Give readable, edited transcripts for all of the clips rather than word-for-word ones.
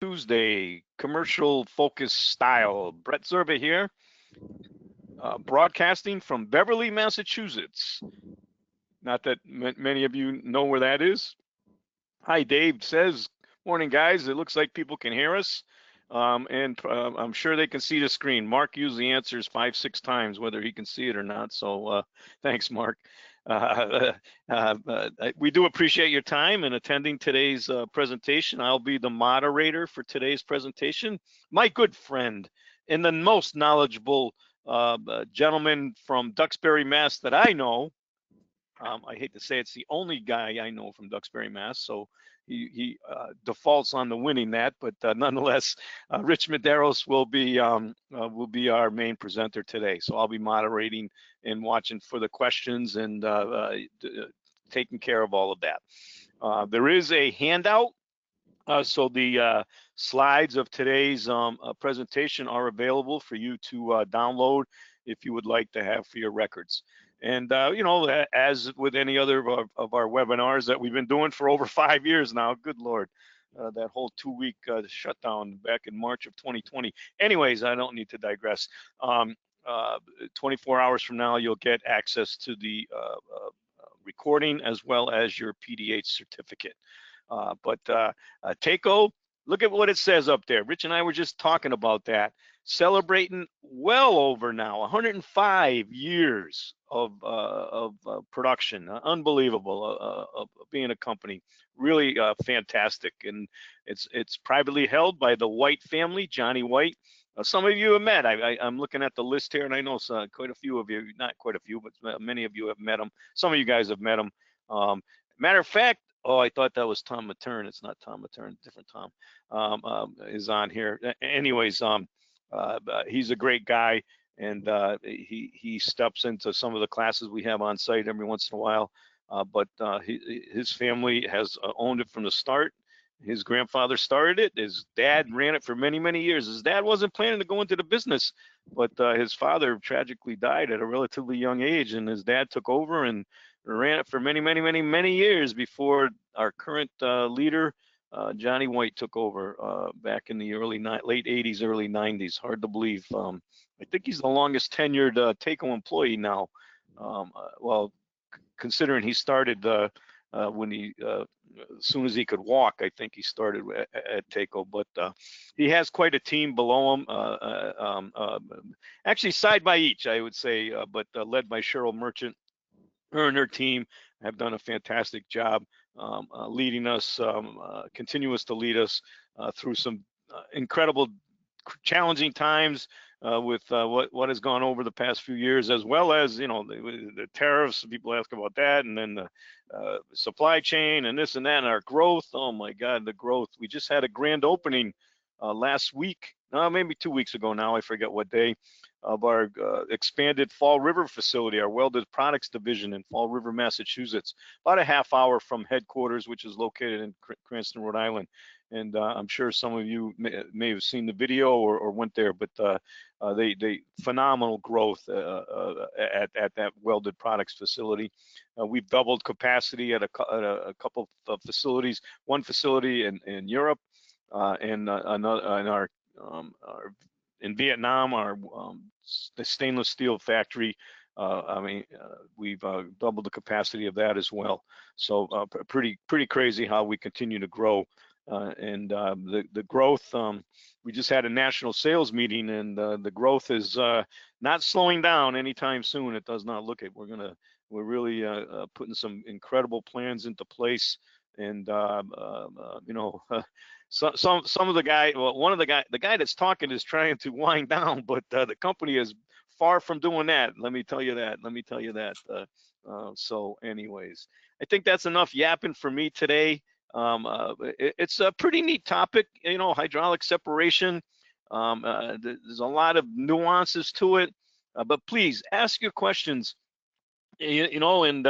Tuesday, commercial focus style. Brett Zerba here, broadcasting from Beverly, Massachusetts. Not that many of you know where that is. Hi, Dave says, morning, guys. It looks like people can hear us, and I'm sure they can see the screen. Mark usually answers 5-6 times, whether he can see it or not. So thanks, Mark. We do appreciate your time in attending today's presentation. I'll be the moderator for today's presentation. My good friend and the most knowledgeable gentleman from Duxbury, Mass. that I know. I hate to say it's the only guy I know from Duxbury, Mass. So he defaults on the winning that, but nonetheless, Rich Medeiros will be our main presenter today. So I'll be moderating and watching for the questions and taking care of all of that. There is a handout. So the slides of today's presentation are available for you to download if you would like to have for your records. And, you know, as with any other of our webinars that we've been doing for over 5 years now, good Lord, that whole 2-week shutdown back in March of 2020. Anyways, I don't need to digress. 24 hours from now, you'll get access to the recording as well as your PDH certificate. But TACO, look at what it says up there. Rich and I were just talking about that. Celebrating well over now 105 years of production. Unbelievable of being a company. Really fantastic. And it's privately held by the White family, Johnny White. Some of you have met. I'm looking at the list here, and I know quite a few of you, not quite a few, but many of you have met him. Some of you guys have met him. Matter of fact, oh, I thought that was Tom Matern. It's not Tom Matern, different Tom is on here. Anyways, he's a great guy, and he steps into some of the classes we have on site every once in a while. But his family has owned it from the start. His grandfather started it. His dad ran it for many, many years. His dad wasn't planning to go into the business, but his father tragically died at a relatively young age, and his dad took over and ran it for many, many, many, many years before our current leader, Johnny White, took over back in the late 80s, early 90s. Hard to believe. I think he's the longest tenured TACO employee now. Well, considering he started when he, as soon as he could walk, I think he started at TACO, but he has quite a team below him. Actually, side by each, I would say, but led by Cheryl Merchant. Her and her team have done a fantastic job leading us, continues to lead us through some incredible, challenging times with what has gone over the past few years, as well as, you know, the tariffs. People ask about that, and then the supply chain and this and that, and our growth. Oh my God, the growth. We just had a grand opening last week, maybe 2 weeks ago now, I forget what day, of our expanded Fall River facility, our welded products division in Fall River, Massachusetts, about a half hour from headquarters, which is located in Cranston, Rhode Island. And I'm sure some of you may have seen the video or went there, but they phenomenal growth at that welded products facility. We've doubled capacity at a couple of facilities, one facility in Europe, and another in Vietnam, the stainless steel factory. I mean, we've doubled the capacity of that as well. So pretty crazy how we continue to grow. And the growth, we just had a national sales meeting, and the growth is not slowing down anytime soon. It does not look it. We're really putting some incredible plans into place. And you know, some of the guy, well, the guy that's talking is trying to wind down, but the company is far from doing that. Let me tell you that. So anyways, I think that's enough yapping for me today. It's a pretty neat topic, you know, hydraulic separation. There's a lot of nuances to it, but please ask your questions, you know, and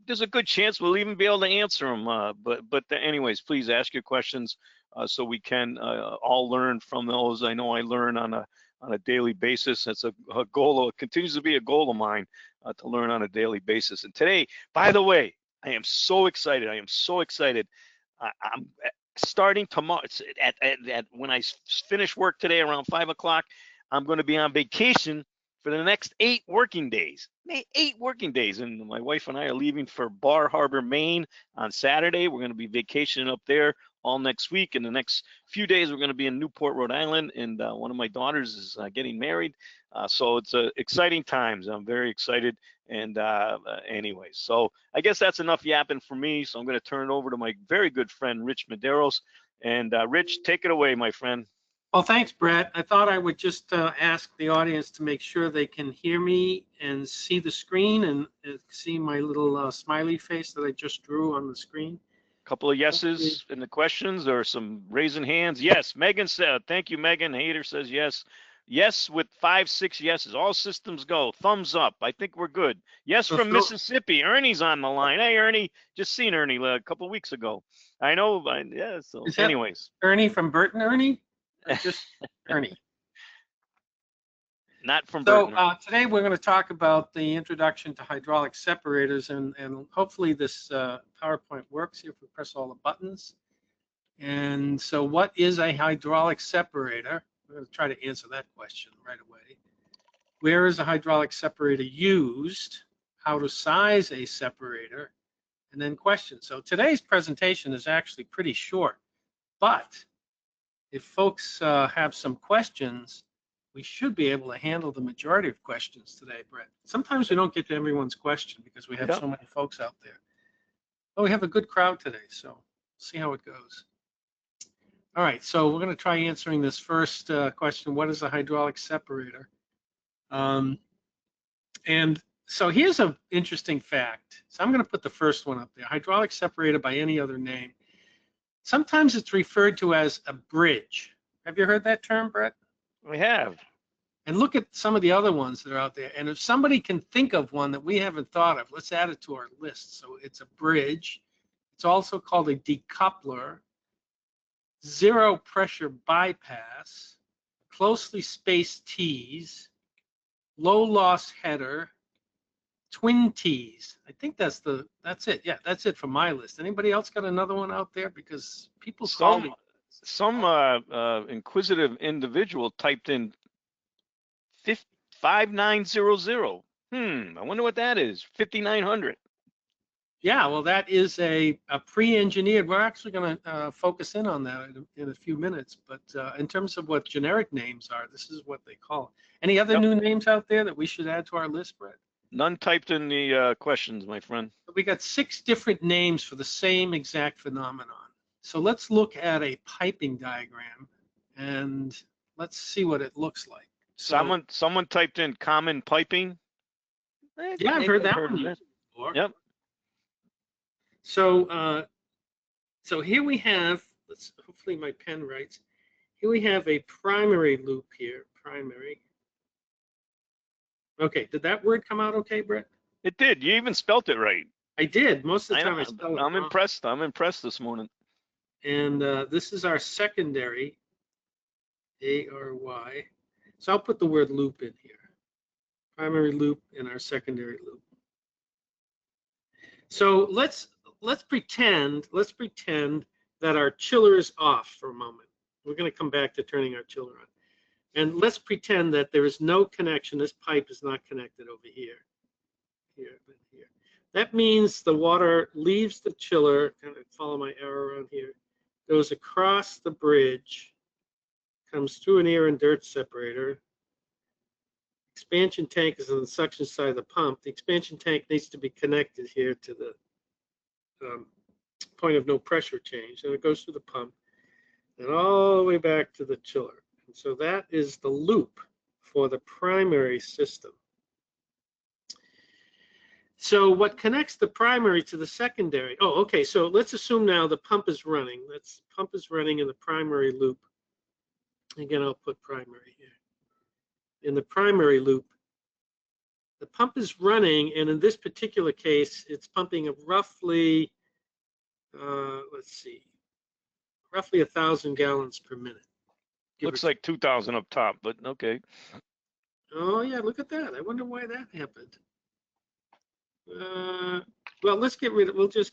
there's a good chance we'll even be able to answer them. But anyways, please ask your questions so we can all learn from those. I know I learn on a daily basis. That's a goal. It continues to be a goal of mine to learn on a daily basis. And today, by the way, I am so excited. I'm starting tomorrow, at when I finish work today around 5 o'clock, I'm going to be on vacation for the next 8 working days. 8 working days, and my wife and I are leaving for Bar Harbor, Maine on Saturday. We're going to be vacationing up there all next week. In the next few days, we're going to be in Newport, Rhode Island, and one of my daughters is getting married. So it's exciting times. I'm very excited. And anyways, so I guess that's enough yapping for me. So I'm going to turn it over to my very good friend, Rich Medeiros. And Rich, take it away, my friend. Well, thanks, Brett. I thought I would just ask the audience to make sure they can hear me and see the screen and see my little smiley face that I just drew on the screen. Couple of yeses in the questions or some raising hands. Yes, Megan said, thank you, Megan. Hader says yes. Yes, with 5, 6 yeses. All systems go. Thumbs up. I think we're good. Yes, from Mississippi. Ernie's on the line. Hey, Ernie. Just seen Ernie a couple of weeks ago. I know. Yeah. So, anyways. Ernie from Burton, Ernie? Or just Ernie? Not from Burton. So today we're going to talk about the introduction to hydraulic separators, and hopefully this PowerPoint works here if we press all the buttons. And so what is a hydraulic separator? We're going to try to answer that question right away. Where is a hydraulic separator used? How to size a separator? And then questions. So today's presentation is actually pretty short, but if folks have some questions, we should be able to handle the majority of questions today, Brett. Sometimes we don't get to everyone's question because we have so many folks out there. But we have a good crowd today, so we'll see how it goes. All right, so we're going to try answering this first question. What is a hydraulic separator? And so here's an interesting fact. So I'm going to put the first one up there. Hydraulic separator by any other name. Sometimes it's referred to as a bridge. Have you heard that term, Brett? We have. And look at some of the other ones that are out there. And if somebody can think of one that we haven't thought of, let's add it to our list. So it's a bridge. It's also called a decoupler, zero pressure bypass, closely spaced T's, low loss header, twin T's. I think that's it. Yeah, that's it for my list. Anybody else got another one out there? Because people call me. Some inquisitive individual typed in 5900. I wonder what that is. 5900. Yeah, well, that is a pre-engineered. We're actually going to focus in on that in a few minutes. But in terms of what generic names are, this is what they call it. Any other new names out there that we should add to our list, Brett? None typed in the questions, my friend. We got 6 different names for the same exact phenomenon. So let's look at a piping diagram and let's see what it looks like. So, someone typed in common piping. Yeah, I've heard that one before. Yep. So so here we have, hopefully my pen writes. Here we have a primary loop here, primary. Okay, did that word come out okay, Brett? It did. You even spelt it right. I did. Most of the time I spelled it wrong. Impressed. I'm impressed this morning. And this is our secondary, ARY. So I'll put the word loop in here. Primary loop and our secondary loop. So let's pretend that our chiller is off for a moment. We're going to come back to turning our chiller on. And let's pretend that there is no connection. This pipe is not connected over here. Here. That means the water leaves the chiller, kind of follow my arrow around here, goes across the bridge, comes through an air and dirt separator. Expansion tank is on the suction side of the pump. The expansion tank needs to be connected here to the point of no pressure change. And it goes through the pump and all the way back to the chiller. And so that is the loop for the primary system. So what connects the primary to the secondary? Oh, okay. So let's assume now the pump is running. Pump is running in the primary loop. Again, I'll put primary here. In the primary loop, the pump is running, and in this particular case, it's pumping roughly, let's see, roughly 1,000 gallons per minute. Looks like 2,000 up top, but okay. Oh yeah, look at that. I wonder why that happened. Well, we'll just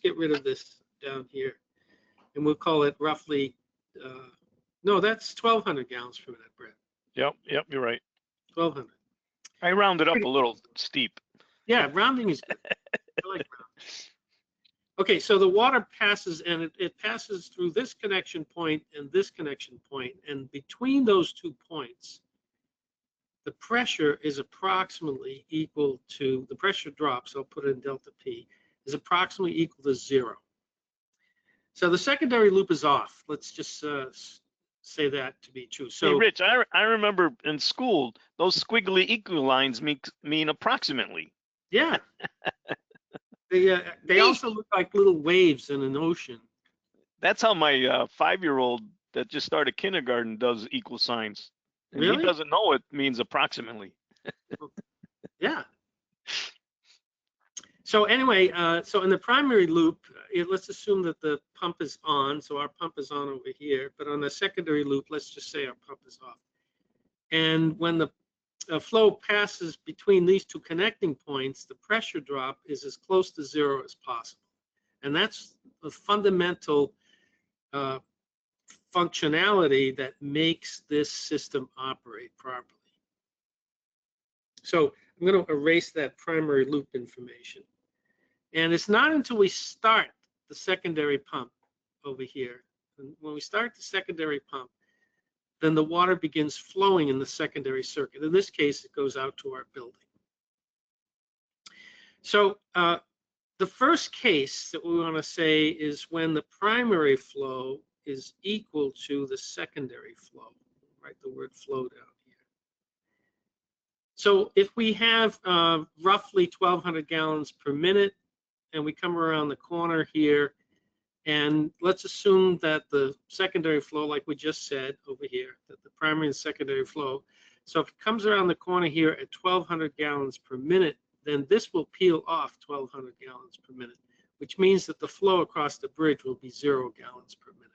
get rid of this down here. and we'll call it roughly, no, that's 1,200 gallons per minute, Brett. Yep, you're right. 1,200. I rounded up a little steep. Yeah, rounding is good. I like rounding. Okay, so the water passes, and it passes through this connection point and this connection point, and between those 2 points, the pressure is approximately equal to, the pressure drops, I'll put it in delta P, is approximately equal to 0. So the secondary loop is off. Let's just say that to be true. So, hey, Rich, I remember in school, those squiggly equal lines mean approximately. yeah. They also look like little waves in an ocean. That's how my 5-year-old that just started kindergarten does equal signs. And Really? he doesn't know it means approximately. Yeah. So anyway, so in the primary loop, let's assume that the pump is on. So our pump is on over here. But on the secondary loop, let's just say our pump is off. And when the flow passes between these 2 connecting points, the pressure drop is as close to 0 as possible. And that's the fundamental functionality that makes this system operate properly. So I'm going to erase that primary loop information. And it's not until we start the secondary pump over here, and when we start the secondary pump, then the water begins flowing in the secondary circuit. In this case, it goes out to our building. So the first case that we want to say is when the primary flow is equal to the secondary flow. Write the word flow down here. So if we have roughly 1,200 gallons per minute, and we come around the corner here, and let's assume that the secondary flow, like we just said over here, that the primary and secondary flow, so if it comes around the corner here at 1,200 gallons per minute, then this will peel off 1,200 gallons per minute, which means that the flow across the bridge will be 0 gallons per minute.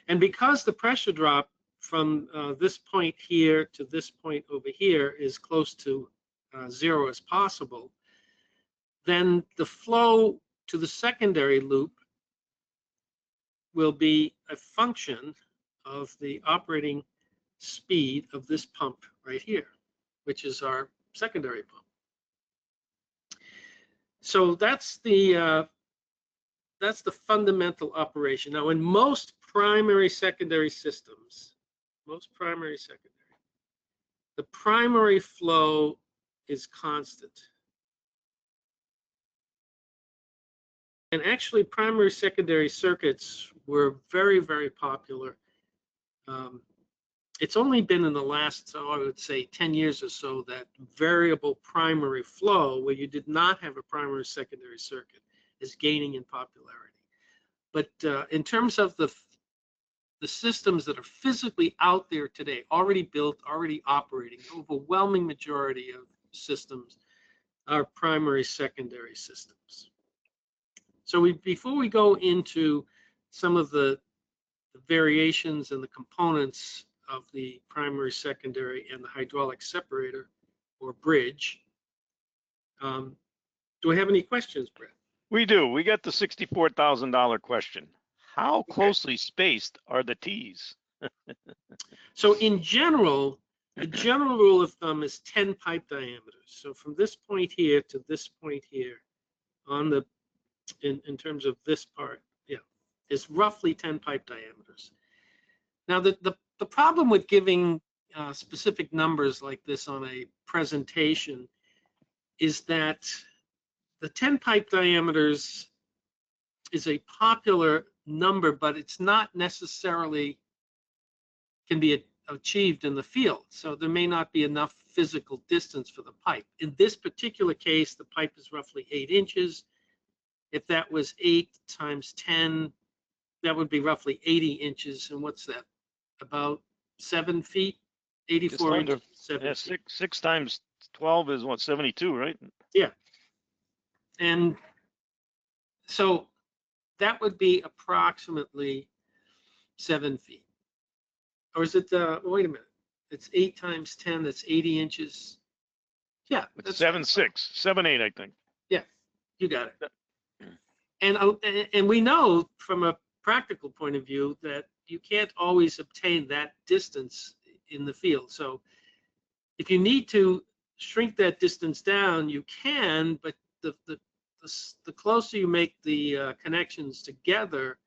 And because the pressure drop from this point here to this point over here is close to 0 as possible, then the flow to the secondary loop will be a function of the operating speed of this pump right here, which is our secondary pump. So that's the fundamental operation. Now, in most primary secondary systems, the primary flow is constant. And actually, primary secondary circuits were very, very popular. It's only been in the last, I would say, 10 years or so that variable primary flow, where you did not have a primary secondary circuit, is gaining in popularity. But in terms of the systems that are physically out there today, already built, already operating, the overwhelming majority of systems are primary secondary systems. So before we go into some of the variations and the components of the primary, secondary, and the hydraulic separator or bridge, do we have any questions, Brett? We do. We got the $64,000 question. How closely spaced are the T's? So in general, the general rule of thumb is 10 pipe diameters. So from this point here to this point here, on the in terms of this part, yeah, is roughly 10 pipe diameters. Now the problem with giving specific numbers like this on a presentation is that the 10 pipe diameters is a popular number, but it's not necessarily can be achieved in the field. So there may not be enough physical distance for the pipe. In this particular case, the pipe is roughly 8 inches. If that was 8 times 10, that would be roughly 80 inches. And what's that? About 7 feet? 84 inches. 7 yeah, feet. 6 times 12 is what, 72, right? Yeah. And so that would be approximately 7 feet. Or is it, wait a minute, it's 8 times 10, that's 80 inches. Yeah. It's 7.6, 7.8, I think. Yeah, you got it. and we know from a practical point of view that you can't always obtain that distance in the field. So if you need to shrink that distance down, you can, but the closer you make the connections together,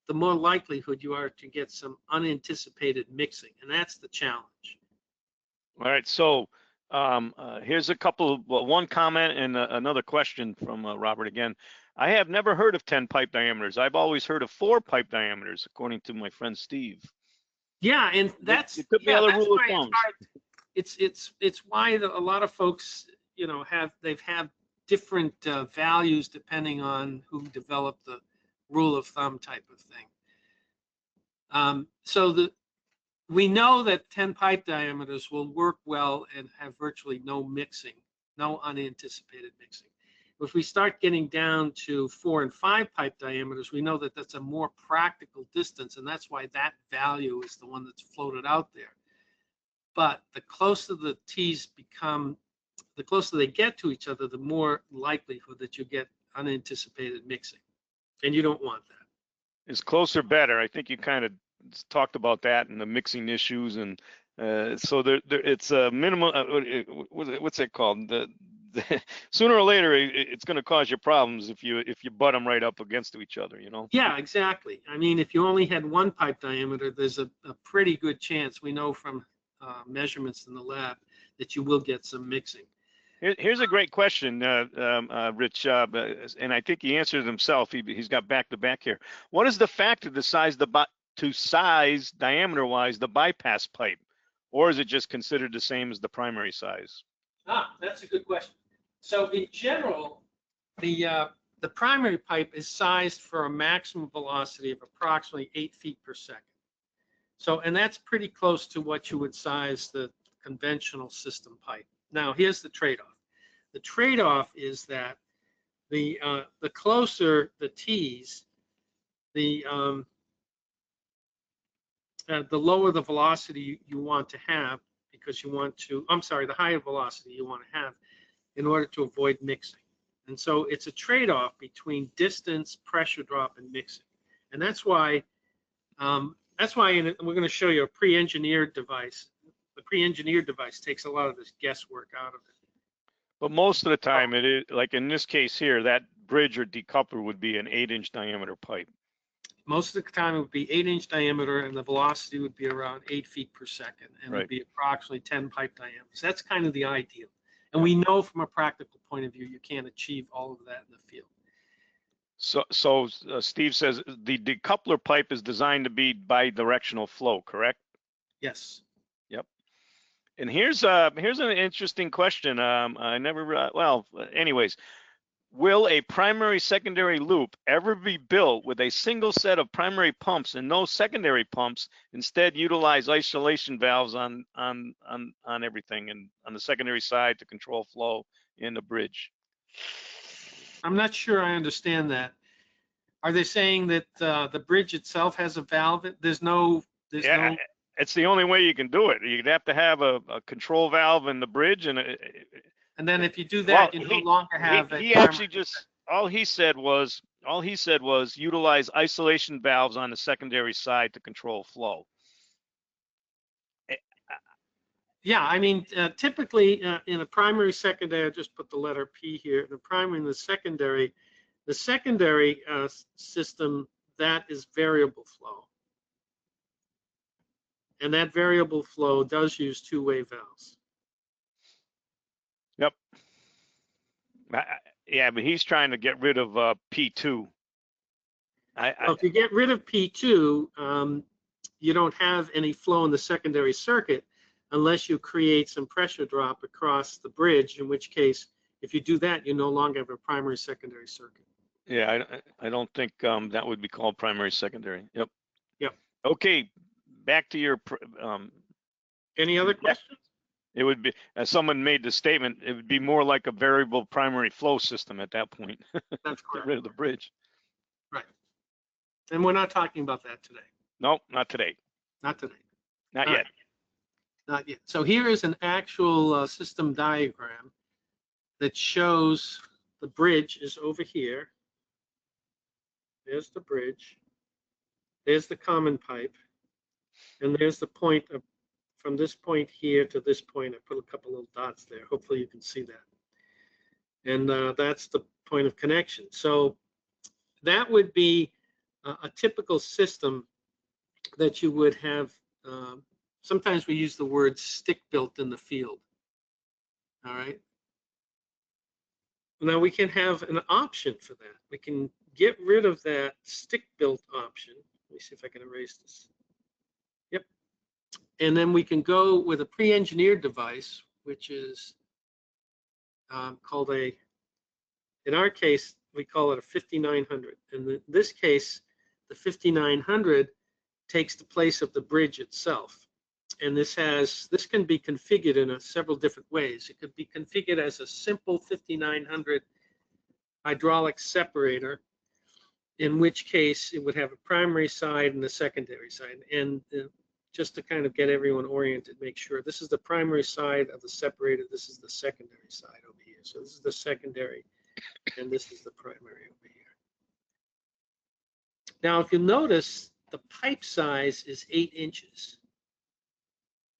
the more likelihood you are to get some unanticipated mixing, and that's the challenge. All right, so here's a couple, well, one comment and another question from Robert again. I have never heard of 10 pipe diameters. I've always heard of 4 pipe diameters, according to my friend Steve. Yeah, and that's it could be other rule of why thumbs. it's why a lot of folks, they've had different values depending on who developed the rule of thumb type of thing. So we know that 10 pipe diameters will work well and have virtually no mixing, no unanticipated mixing. If we start getting down to 4 and 5 pipe diameters, we know that that's a more practical distance, and that's why that value is the one that's floated out there. But the closer the T's become, the closer they get to each other, the more likelihood that you get unanticipated mixing, and you don't want that. Is closer better? I think you kind of talked about that and the mixing issues, and so it's a minimum. What's it called? Sooner or later, it's going to cause you problems if you butt them right up against each other. Yeah, exactly. I mean, if you only had 1 pipe diameter, there's a pretty good chance, we know from measurements in the lab, that you will get some mixing. Here's a great question, Rich, and I think he answered it himself. He's got back to back here. What is the factor to size diameter-wise the bypass pipe, or is it just considered the same as the primary size? That's a good question. So in general, the primary pipe is sized for a maximum velocity of approximately 8 feet per second. So, and that's pretty close to what you would size the conventional system pipe. Now, here's the trade-off. The trade-off is that the closer the T's, the lower the velocity you want to have, because you want to, the higher velocity you want to have in order to avoid mixing. And so it's a trade-off between distance, pressure drop, and mixing. And that's why we're going to show you a pre-engineered device. The pre-engineered device takes a lot of this guesswork out of it. But most of the time, it is, like in this case here, that bridge or decoupler would be an 8-inch diameter pipe. Most of the time, it would be 8-inch diameter, and the velocity would be around 8 feet per second, and it would be approximately 10 pipe diameters. That's kind of the ideal. And we know from a practical point of view, you can't achieve all of that in the field. So Steve says the decoupler pipe is designed to be bidirectional flow, correct? Yes. Yep. And here's an interesting question. I never, well, anyways, will a primary secondary loop ever be built with a single set of primary pumps and no secondary pumps, instead utilize isolation valves on everything and on the secondary side to control flow in the bridge? I'm not sure I understand that. Are they saying that the bridge itself has a valve? There's no. It's the only way you can do it. You'd have to have a control valve in the bridge, and then if you do that, you no longer have. He actually just all he said was utilize isolation valves on the secondary side to control flow. Yeah, I mean, typically in a primary secondary, I just put the letter P here. In the primary and the secondary system, that is variable flow. And that variable flow does use two-way valves. Yep. Yeah, but he's trying to get rid of P2. Well, if you get rid of P2, you don't have any flow in the secondary circuit unless you create some pressure drop across the bridge, in which case, if you do that, you no longer have a primary secondary circuit. Yeah, I don't think that would be called primary secondary. Yep. Yep. Okay, back to your. Any other questions? It would be, as someone made the statement, it would be more like a variable primary flow system at that point. That's correct. Get rid of the bridge. Right. And we're not talking about that today. No, not today. Not today. Not yet. Not yet. So here is an actual system diagram that shows the bridge is over here. There's the bridge. There's the common pipe. And there's the point of, from this point here to this point, I put a couple little dots there. Hopefully you can see that. And that's the point of connection. So that would be a typical system that you would have. Sometimes we use the word stick built in the field. All right. Now we can have an option for that. We can get rid of that stick built option. Let me see if I can erase this. Yep. And then we can go with a pre-engineered device, which is called a, in our case, we call it a 5900. In this case, the 5900 takes the place of the bridge itself. And this can be configured in several different ways. It could be configured as a simple 5900 hydraulic separator, in which case it would have a primary side and a secondary side. And just to kind of get everyone oriented, make sure this is the primary side of the separator, this is the secondary side over here. So this is the secondary, and this is the primary over here. Now, if you notice, the pipe size is 8 inches.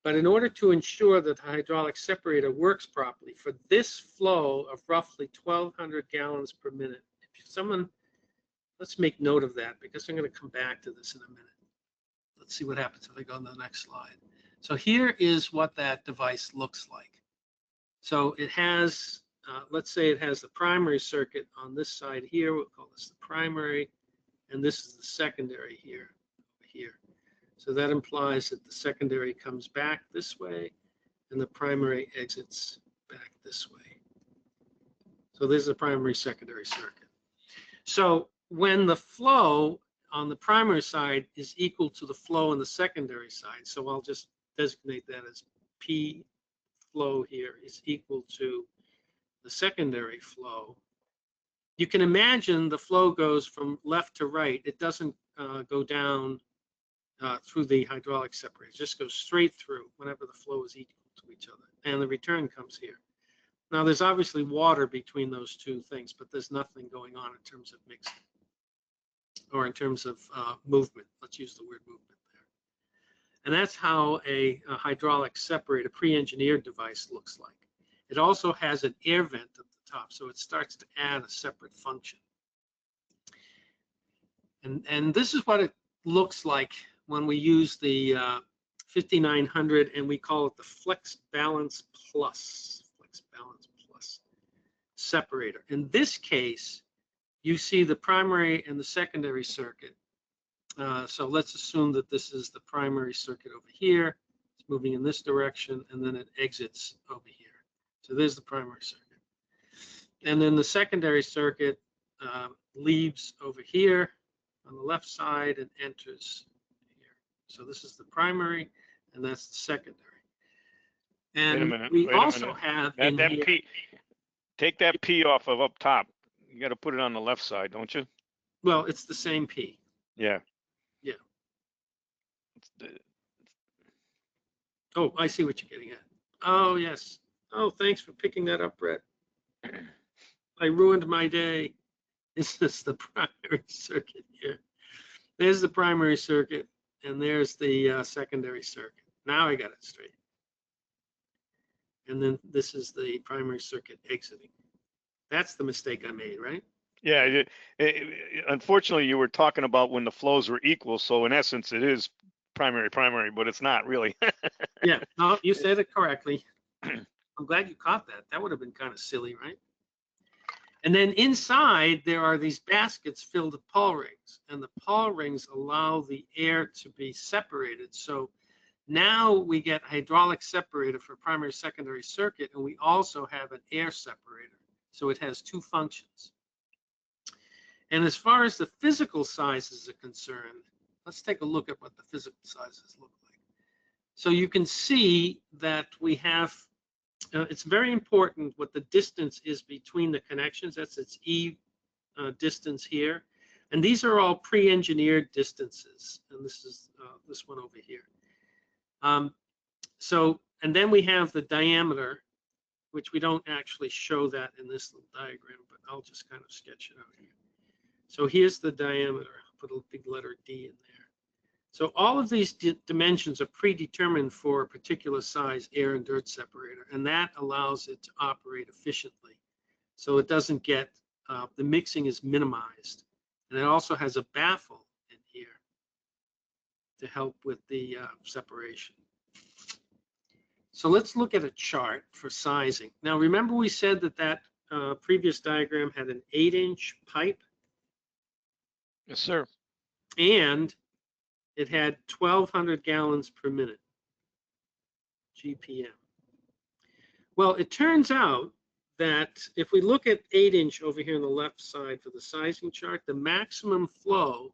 But in order to ensure that the hydraulic separator works properly, for this flow of roughly 1,200 gallons per minute, if someone, let's make note of that, because I'm going to come back to this in a minute. Let's see what happens if I go on the next slide. So here is what that device looks like. So it has, let's say it has the primary circuit on this side here. We'll call this the primary, and this is the secondary here, over here. So that implies that the secondary comes back this way and the primary exits back this way. So this is a primary secondary circuit. So when the flow on the primary side is equal to the flow on the secondary side, so I'll just designate that as P flow here is equal to the secondary flow. You can imagine the flow goes from left to right. It doesn't go down through the hydraulic separator. It just goes straight through whenever the flow is equal to each other. And the return comes here. Now, there's obviously water between those two things, but there's nothing going on in terms of mixing or in terms of movement. Let's use the word movement there. And that's how a hydraulic separator, pre-engineered device looks like. It also has an air vent at the top, so it starts to add a separate function. And this is what it looks like when we use the 5900, and we call it the Flex Balance Plus separator. In this case, you see the primary and the secondary circuit. So let's assume that this is the primary circuit over here. It's moving in this direction, and then it exits over here. So there's the primary circuit. And then the secondary circuit leaves over here on the left side and enters here. So this is the primary, and that's the secondary. And we also have in that here, P, take that P off of up top. You got to put it on the left side, don't you? well, it's the same P. Yeah. Yeah. It's Oh, I see what you're getting at. Oh, yes. Oh, thanks for picking that up, Brett. I ruined my day. This is the primary circuit here. There's the primary circuit, and there's the secondary circuit. Now I got it straight. And then this is the primary circuit exiting. That's the mistake I made, right? Yeah. Unfortunately, you were talking about when the flows were equal. So in essence, it is primary, but it's not really. Yeah, no, you said it correctly. I'm glad you caught that. That would have been kind of silly, right? And then inside, there are these baskets filled with Paul rings, and the Paul rings allow the air to be separated. So now we get a hydraulic separator for primary secondary circuit, and we also have an air separator. So it has two functions. And as far as the physical sizes are concerned, let's take a look at what the physical sizes look like. So you can see that we have, it's very important what the distance is between the connections. That's its E distance here. And these are all pre-engineered distances. And this is this one over here. And then we have the diameter, which we don't actually show that in this little diagram, but I'll just kind of sketch it out here. So here's the diameter. I'll put a big letter D in there. So all of these dimensions are predetermined for a particular size air and dirt separator, and that allows it to operate efficiently. So it doesn't get, the mixing is minimized. And it also has a baffle in here to help with the separation. So let's look at a chart for sizing. Now remember we said that that previous diagram had an 8-inch pipe? Yes, sir. And it had 1,200 gallons per minute, GPM. Well, it turns out that if we look at 8-inch over here on the left side for the sizing chart, the maximum flow,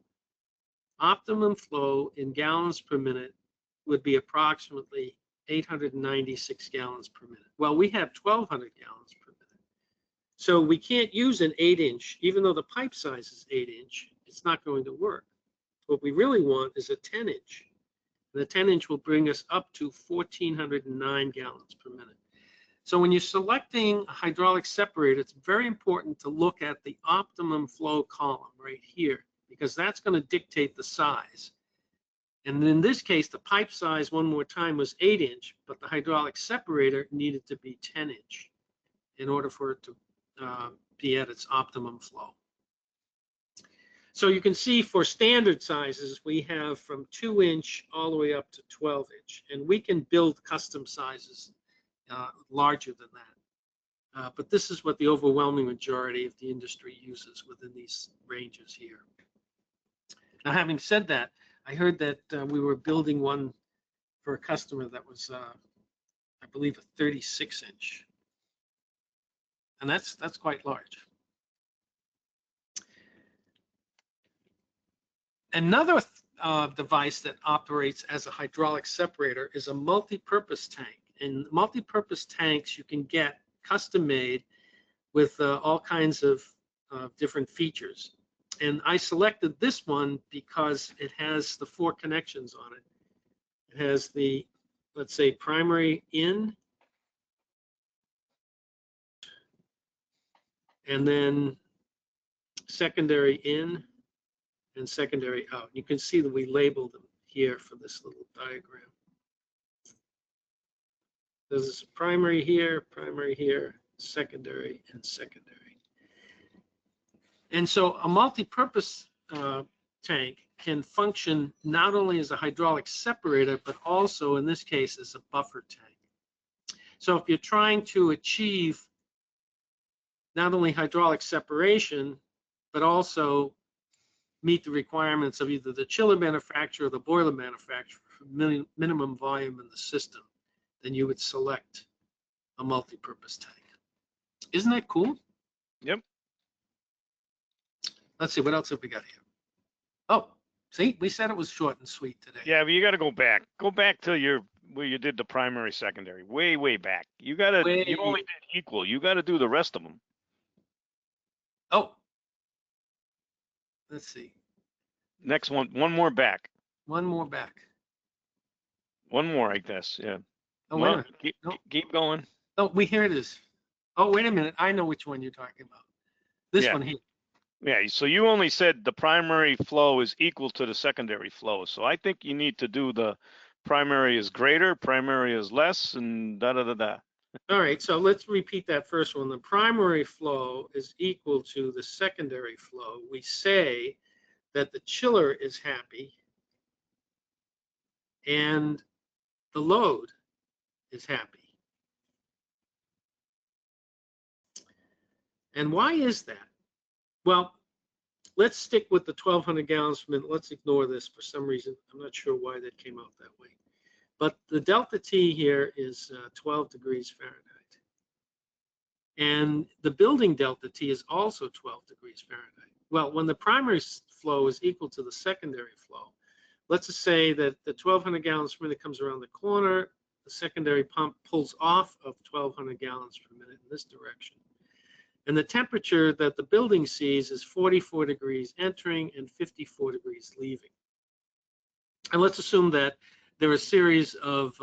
optimum flow in gallons per minute would be approximately 896 gallons per minute. Well, we have 1,200 gallons per minute. So we can't use an 8-inch, even though the pipe size is 8-inch, it's not going to work. What we really want is a 10-inch. The 10-inch will bring us up to 1,409 gallons per minute. So when you're selecting a hydraulic separator, it's very important to look at the optimum flow column right here, because that's going to dictate the size. And in this case, the pipe size, one more time, was 8-inch, but the hydraulic separator needed to be 10-inch in order for it to be at its optimum flow. So you can see for standard sizes, we have from 2-inch all the way up to 12-inch, and we can build custom sizes larger than that. But this is what the overwhelming majority of the industry uses within these ranges here. Now, having said that, I heard that we were building one for a customer that was, I believe, a 36-inch. And that's quite large. Another device that operates as a hydraulic separator is a multi-purpose tank. And multi-purpose tanks you can get custom made with all kinds of different features. And I selected this one because it has the 4 connections on it. It has the, let's say, primary in, and then secondary in and secondary out. You can see that we labeled them here for this little diagram. There's primary here, secondary, and secondary. And so a multi-purpose tank can function not only as a hydraulic separator, but also in this case as a buffer tank. So if you're trying to achieve not only hydraulic separation, but also meet the requirements of either the chiller manufacturer or the boiler manufacturer for minimum volume in the system, then you would select a multi-purpose tank. Isn't that cool? Yep. Let's see, what else have we got here? Oh, see, we said it was short and sweet today. Yeah, but you got to go back. Go back to where you did the primary, secondary, way back. You got to, you only did equal. You got to do the rest of them. Oh, let's see. Next one more back. One more back. One more, I guess. Yeah. Oh, wait a minute. Keep going. Oh, here it is. Oh, wait a minute. I know which one you're talking about. This one here. Yeah, so you only said the primary flow is equal to the secondary flow. So I think you need to do the primary is greater, primary is less, and da-da-da-da. All right, so let's repeat that first one. The primary flow is equal to the secondary flow. We say that the chiller is happy and the load is happy. And why is that? Well, let's stick with the 1,200 gallons per minute. Let's ignore this for some reason. I'm not sure why that came out that way. But the delta T here is 12 degrees Fahrenheit. And the building delta T is also 12 degrees Fahrenheit. Well, when the primary flow is equal to the secondary flow, let's just say that the 1,200 gallons per minute comes around the corner, the secondary pump pulls off of 1,200 gallons per minute in this direction. And the temperature that the building sees is 44 degrees entering and 54 degrees leaving. And let's assume that there are a series of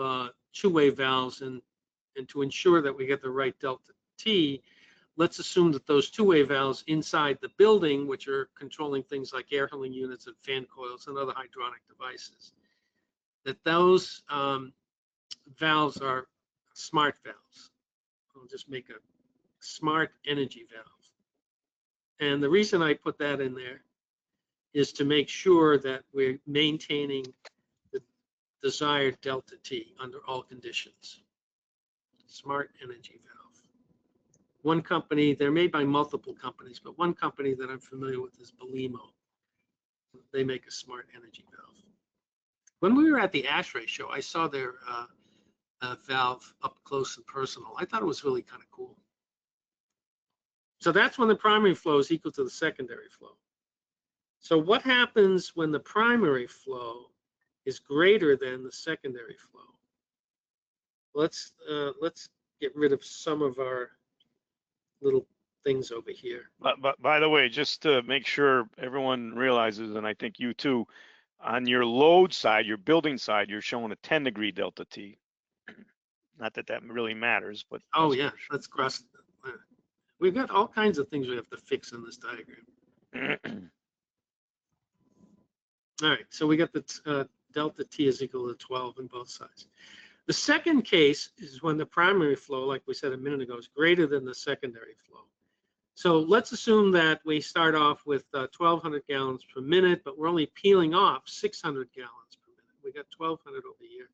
two-way valves, and to ensure that we get the right delta T, let's assume that those two-way valves inside the building, which are controlling things like air handling units and fan coils and other hydronic devices, that those valves are smart valves. I'll just make a smart energy valve. And the reason I put that in there is to make sure that we're maintaining the desired delta T under all conditions. Smart energy valve. One company, they're made by multiple companies, but one company that I'm familiar with is Belimo. They make a smart energy valve. When we were at the ASHRAE show, I saw their valve up close and personal. I thought it was really kind of cool. So that's when the primary flow is equal to the secondary flow. So what happens when the primary flow is greater than the secondary flow? Let's get rid of some of our little things over here. But by the way, just to make sure everyone realizes, and I think you too, on your load side, your building side, you're showing a 10-degree delta T. Not that that really matters, but oh yeah, let's cross. We've got all kinds of things we have to fix in this diagram. All right, so we got the delta T is equal to 12 on both sides. The second case is when the primary flow, like we said a minute ago, is greater than the secondary flow. So let's assume that we start off with 1,200 gallons per minute, but we're only peeling off 600 gallons per minute. We got 1,200 over here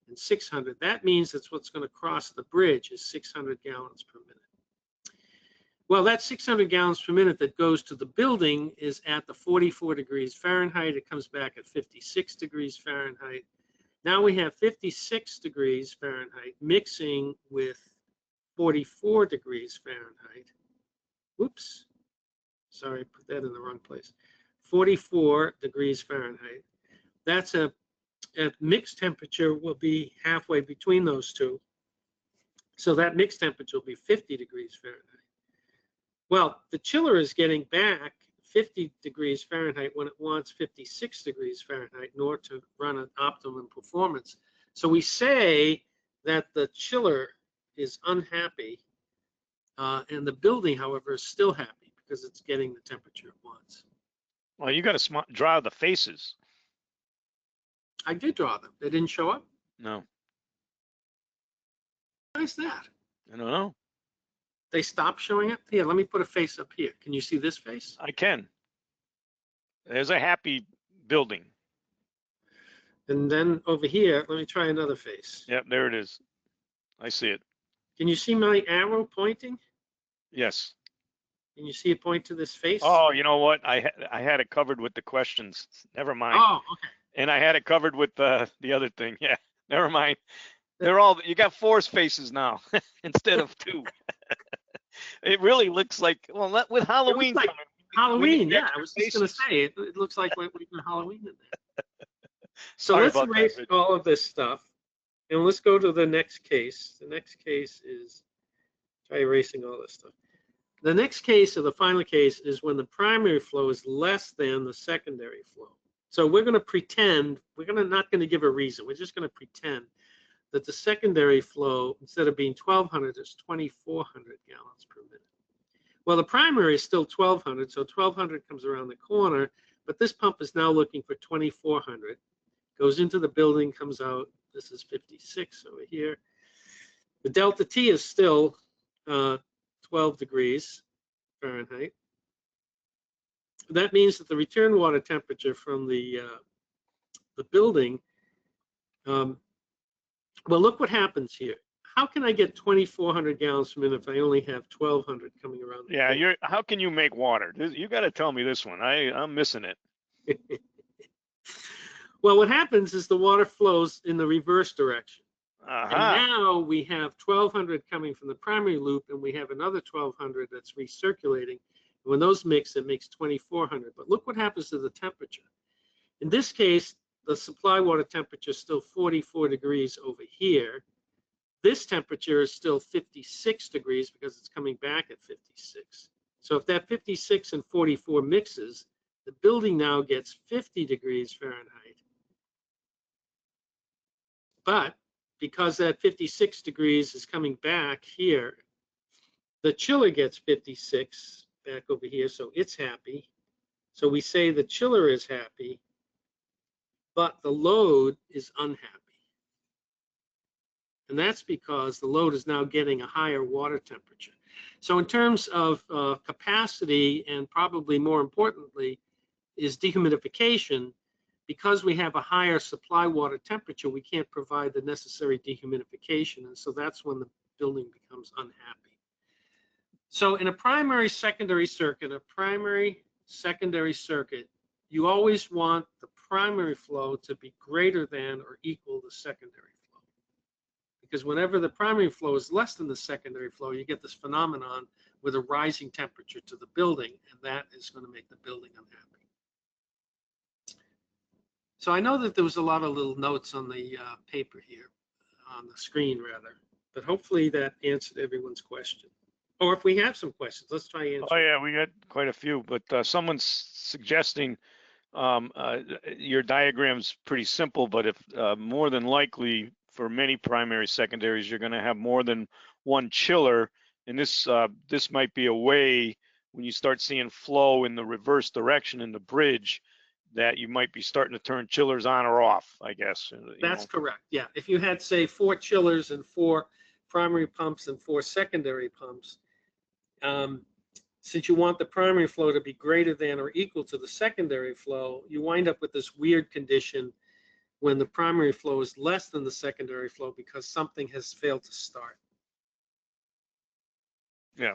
and 600. That means that's what's going to cross the bridge is 600 gallons per minute. Well, that 600 gallons per minute that goes to the building is at the 44 degrees Fahrenheit. It comes back at 56 degrees Fahrenheit. Now we have 56 degrees Fahrenheit mixing with 44 degrees Fahrenheit. Whoops, sorry, put that in the wrong place. 44 degrees Fahrenheit. That's a mixed temperature will be halfway between those two. So that mixed temperature will be 50 degrees Fahrenheit. Well, the chiller is getting back 50 degrees Fahrenheit when it wants 56 degrees Fahrenheit in order to run an optimum performance. So we say that the chiller is unhappy and the building, however, is still happy because it's getting the temperature it wants. Well, you got to draw the faces. I did draw them. They didn't show up? No. Why is that? I don't know. They stopped showing up? Here, let me put a face up here. Can you see this face? I can. There's a happy building. And then over here, let me try another face. Yep, there it is. I see it. Can you see my arrow pointing? Yes. Can you see it point to this face? Oh, you know what? I had it covered with the questions. Never mind. Oh, okay. And I had it covered with the other thing. Yeah, never mind. They're all, you got 4 faces now instead of 2. It really looks like, well, with Halloween like coming. Halloween, yeah. I was just going to say, it looks like we're doing Halloween in there. So Sorry let's erase all of this stuff. And let's go to the next case. The next case is, try erasing all this stuff. The next case, or the final case, is when the primary flow is less than the secondary flow. So we're going to pretend, not going to give a reason. We're just going to pretend that the secondary flow, instead of being 1,200, is 2,400 gallons per minute. Well, the primary is still 1,200, so 1,200 comes around the corner, but this pump is now looking for 2,400. Goes into the building, comes out. This is 56 over here. The delta T is still 12 degrees Fahrenheit. That means that the return water temperature from the building, well, look what happens here. How can I get 2,400 gallons per minute if I only have 1,200 coming around? Yeah, how can you make water? You got to tell me this one. I'm missing it. Well, what happens is the water flows in the reverse direction. And now we have 1,200 coming from the primary loop, and we have another 1,200 that's recirculating. When those mix, it makes 2,400. But look what happens to the temperature. In this case, the supply water temperature is still 44 degrees over here. This temperature is still 56 degrees because it's coming back at 56. So if that 56 and 44 mixes, the building now gets 50 degrees Fahrenheit. But because that 56 degrees is coming back here, The chiller gets 56 back over here, so it's happy. So we say the chiller is happy, but the load is unhappy. And that's because the load is now getting a higher water temperature. So in terms of capacity, and probably more importantly, is dehumidification. Because we have a higher supply water temperature, we can't provide the necessary dehumidification. And so that's when the building becomes unhappy. So in a primary secondary circuit, you always want the primary flow to be greater than or equal to secondary flow. Because whenever the primary flow is less than the secondary flow, you get this phenomenon with a rising temperature to the building, and that is going to make the building unhappy. So I know that there was a lot of little notes on the paper here, on the screen rather, but hopefully that answered everyone's question. Or if we have some questions, let's try answering. Oh yeah, we got quite a few, but someone's suggesting your diagram's pretty simple, but if more than likely for many primary secondaries, you're going to have more than one chiller, and this might be a way when you start seeing flow in the reverse direction in the bridge that you might be starting to turn chillers on or off, I guess. That's correct. Yeah, if you had, say, 4 chillers and 4 primary pumps and 4 secondary pumps, since you want the primary flow to be greater than or equal to the secondary flow, you wind up with this weird condition when the primary flow is less than the secondary flow because something has failed to start. Yeah.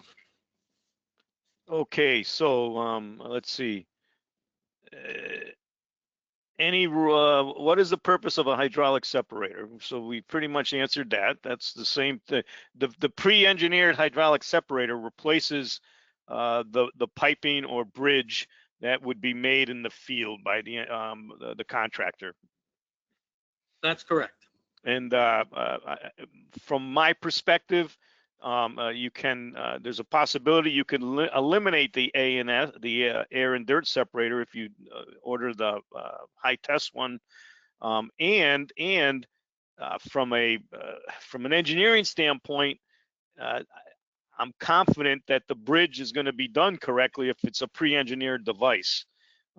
Okay, so let's see. What is the purpose of a hydraulic separator? So we pretty much answered that. That's the same thing. The pre-engineered hydraulic separator replaces the piping or bridge that would be made in the field by the contractor. That's correct. And from my perspective, there's a possibility you can eliminate the A&S, the air and dirt separator, if you order the high test one, and from an engineering standpoint, I'm confident that the bridge is going to be done correctly if it's a pre-engineered device.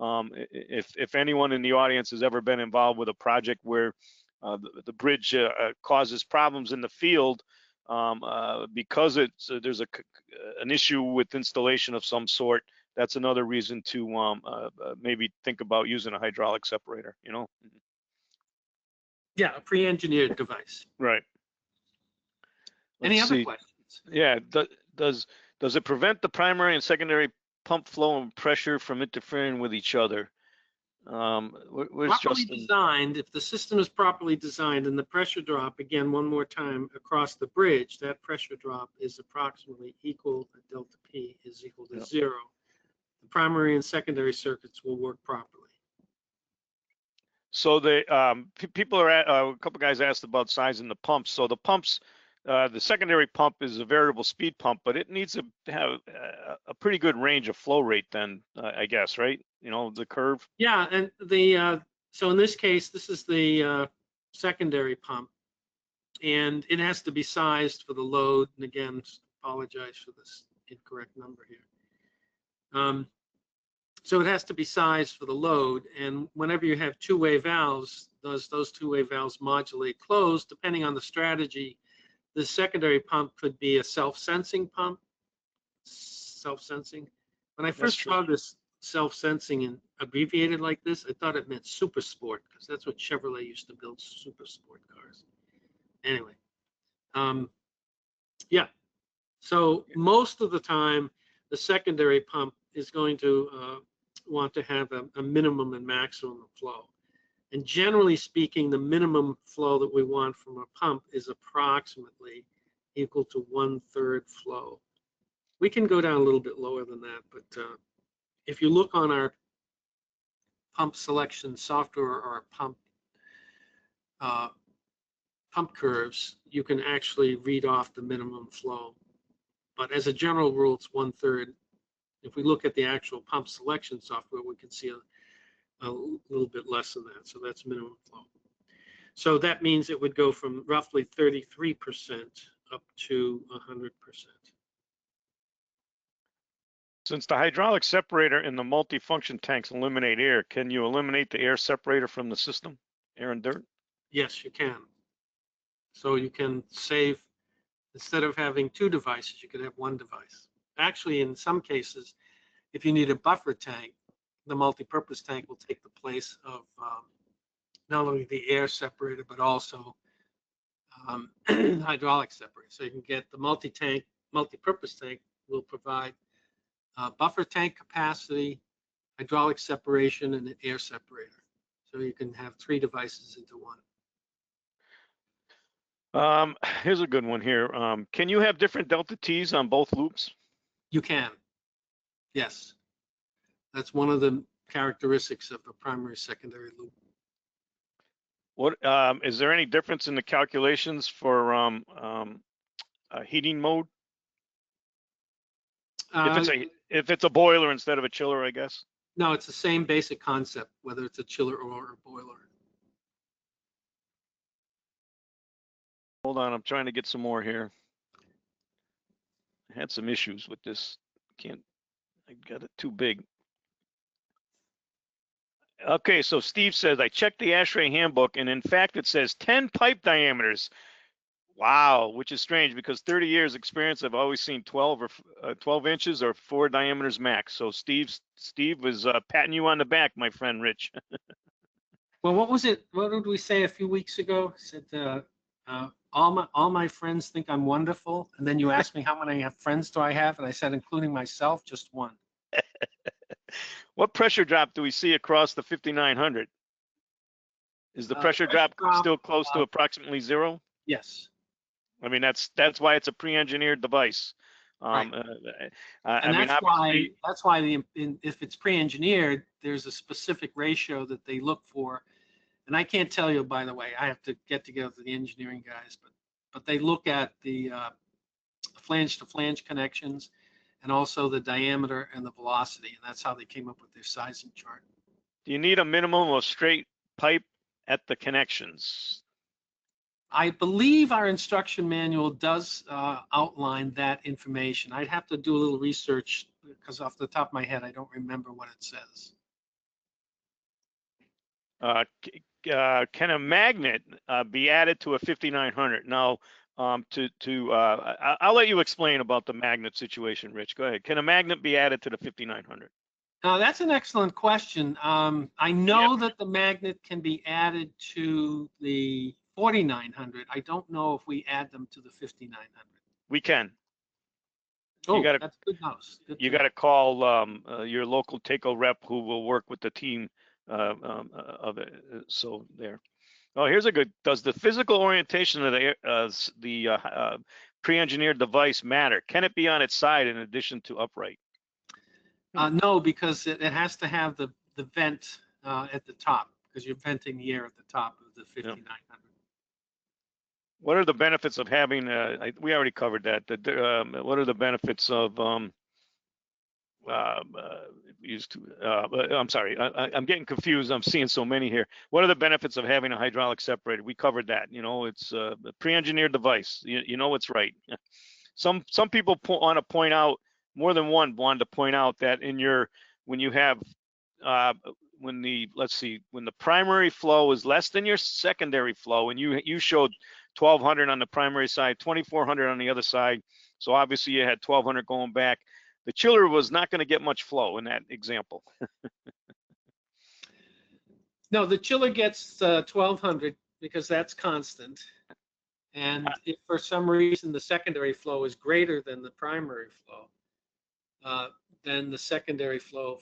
If anyone in the audience has ever been involved with a project where the bridge causes problems in the field, because there's an issue with installation of some sort, that's another reason to maybe think about using a hydraulic separator, you know? Yeah, a pre-engineered device. Right. Any other questions? Yeah, does it prevent the primary and secondary pump flow and pressure from interfering with each other? Where's properly Justin? Designed, if the system is properly designed and the pressure drop, again, one more time across the bridge, that pressure drop is approximately equal, delta P is equal to 0. The primary and secondary circuits will work properly. So people are a couple guys asked about sizing the pumps. So the pumps, the secondary pump is a variable speed pump, but it needs to have a pretty good range of flow rate then, I guess, right? You know, the curve. Yeah, and so in this case, this is the secondary pump, and it has to be sized for the load. And again, apologize for this incorrect number here. So it has to be sized for the load, and whenever you have two-way valves, those two-way valves modulate close. Depending on the strategy, the secondary pump could be a self-sensing pump. Self-sensing. When I first saw this self-sensing and abbreviated like this, I thought it meant super sport, because that's what Chevrolet used to build, super sport cars. Anyway, yeah. So most of the time, the secondary pump is going to want to have a minimum and maximum flow. And generally speaking, the minimum flow that we want from a pump is approximately equal to 1/3 flow. We can go down a little bit lower than that, but if you look on our pump selection software or our pump curves, you can actually read off the minimum flow. But as a general rule, it's 1/3. If we look at the actual pump selection software, we can see a little bit less than that. So that's minimum flow. So that means it would go from roughly 33% up to 100%. Since the hydraulic separator and the multifunction tanks eliminate air, can you eliminate the air separator from the system, air and dirt? Yes, you can. So you can save, instead of having two devices, you could have one device. Actually, in some cases, if you need a buffer tank, the multi-purpose tank will take the place of not only the air separator, but also hydraulic separator. So you can get the multi-purpose tank will provide buffer tank capacity, hydraulic separation, and an air separator. So you can have three devices into one. Here's a good one here. Can you have different delta T's on both loops? You can. Yes. That's one of the characteristics of a primary secondary loop. What is there any difference in the calculations for heating mode? If it's a boiler instead of a chiller, I guess. No, it's the same basic concept, whether it's a chiller or a boiler. Hold on, I'm trying to get some more here. I had some issues with this. I got it too big. Okay, so Steve says, I checked the ASHRAE handbook, and in fact, it says 10 pipe diameters. Wow, which is strange because 30 years experience, I've always seen 12 or 12 inches or 4 diameters max. So Steve was patting you on the back, my friend Rich. Well, what was it? What did we say a few weeks ago? Said all my friends think I'm wonderful, and then you asked me how many friends do I have, and I said, including myself, just one. What pressure drop do we see across the 5900? Is the pressure drop still close to approximately 0? Yes. I mean, that's why it's a pre-engineered device. Right. I mean, that's why if it's pre-engineered, there's a specific ratio that they look for. And I can't tell you, by the way, I have to get together with the engineering guys, but they look at the flange to flange connections and also the diameter and the velocity. And that's how they came up with their sizing chart. Do you need a minimum of straight pipe at the connections? I believe our instruction manual does outline that information. I'd have to do a little research because off the top of my head, I don't remember what it says. Can a magnet be added to a 5900? Now, I'll let you explain about the magnet situation, Rich. Go ahead. Can a magnet be added to the 5900? That's an excellent question. I know that the magnet can be added to the 4900. I don't know if we add them to the 5900. We can. Oh, that's good news. You got to call your local TACO rep who will work with the team of it. So there. Oh, here's a good. Does the physical orientation of the pre-engineered device matter? Can it be on its side in addition to upright? No, because it has to have the vent at the top, because you're venting the air at the top of the 5900. What are the benefits of having? We already covered that. What are the benefits of? I'm sorry, I'm getting confused. I'm seeing so many here. What are the benefits of having a hydraulic separator? We covered that. You know, it's a pre-engineered device. You know it's right. Some people want to point out, more than one wanted to point out that when you have when the primary flow is less than your secondary flow, and you showed 1200 on the primary side, 2400 on the other side, so obviously you had 1200 going back. The chiller was not going to get much flow in that example. No, the chiller gets 1200 because that's constant. And if for some reason the secondary flow is greater than the primary flow, then the secondary flow,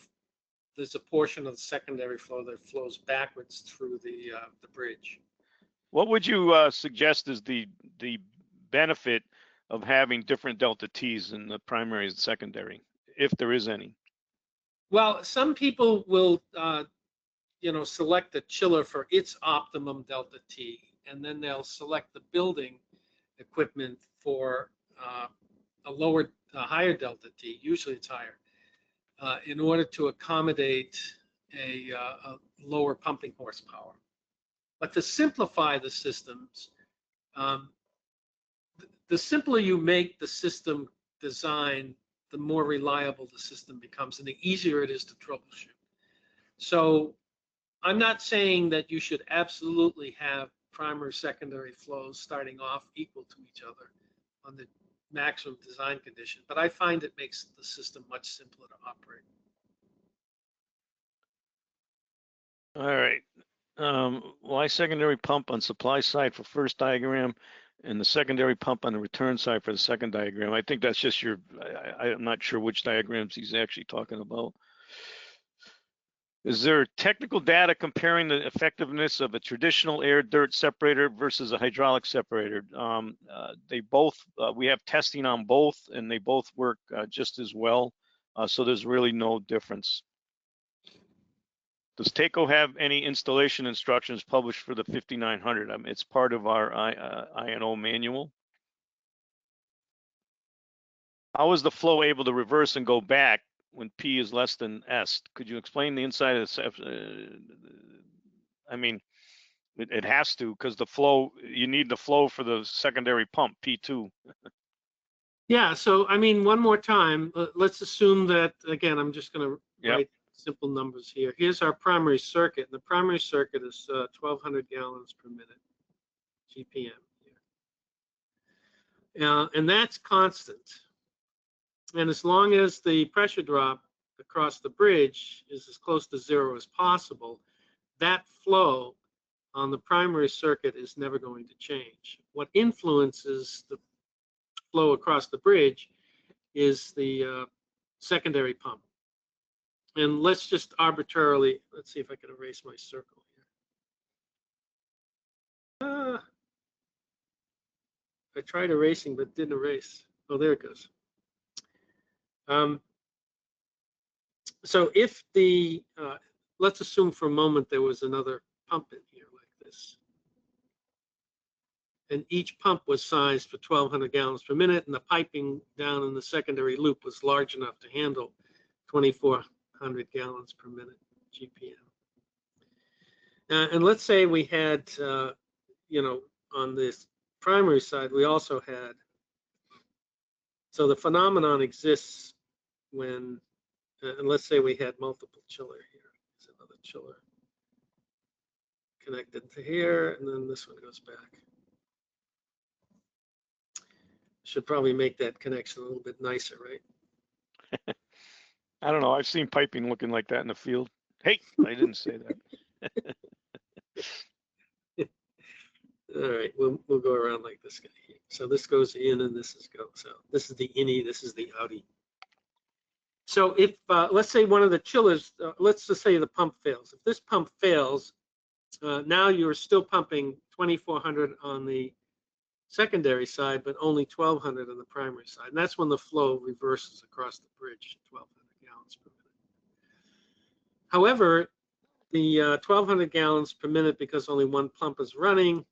there's a portion of the secondary flow that flows backwards through the bridge. What would you suggest is the benefit of having different delta T's in the primary and secondary, if there is any? Well, some people will, select the chiller for its optimum delta T, and then they'll select the building equipment for a higher delta T. Usually it's higher, in order to accommodate a lower pumping horsepower. But to simplify the systems, the simpler you make the system design, the more reliable the system becomes and the easier it is to troubleshoot. So I'm not saying that you should absolutely have primary, secondary flows starting off equal to each other on the maximum design condition, but I find it makes the system much simpler to operate. All right. Why secondary pump on supply side for first diagram and the secondary pump on the return side for the second diagram? I think that's just your, I'm not sure which diagrams he's actually talking about. Is there technical data comparing the effectiveness of a traditional air dirt separator versus a hydraulic separator? They both, we have testing on both, and they both work just as well. So there's really no difference. Does TACO have any installation instructions published for the 5900? I mean, it's part of our INO manual. How is the flow able to reverse and go back when P is less than S? Could you explain the inside of the, I mean, it has to, because the flow, you need the flow for the secondary pump, P2. Yeah, so I mean, one more time, let's assume that, again, I'm just going to Yep. write simple numbers here. Here's our primary circuit, and the primary circuit is 1,200 gallons per minute, GPM here. And that's constant. And as long as the pressure drop across the bridge is as close to zero as possible, that flow on the primary circuit is never going to change. What influences the flow across the bridge is the secondary pump. And let's just arbitrarily, let's see if I can erase my circle here. I tried erasing, but didn't erase. Oh, there it goes. So if the, let's assume for a moment there was another pump in here like this. And each pump was sized for 1,200 gallons per minute, and the piping down in the secondary loop was large enough to handle 2,400 gallons per minute GPM. And let's say we had, you know, on this primary side, we also had, so the phenomenon exists when, and let's say we had multiple chiller here. There's another chiller connected to here, and then this one goes back. Should probably make that connection a little bit nicer, right? I don't know. I've seen piping looking like that in the field. Hey, I didn't say that. All right, we'll go around like this guy here. So this goes in and this is go. So this is the innie, this is the outie. So if, let's say one of the chillers, let's just say the pump fails. If this pump fails, now you're still pumping 2,400 on the secondary side, but only 1,200 on the primary side. And that's when the flow reverses across the bridge, 1,200 gallons per minute. However, the 1,200 gallons per minute, because only one pump is running,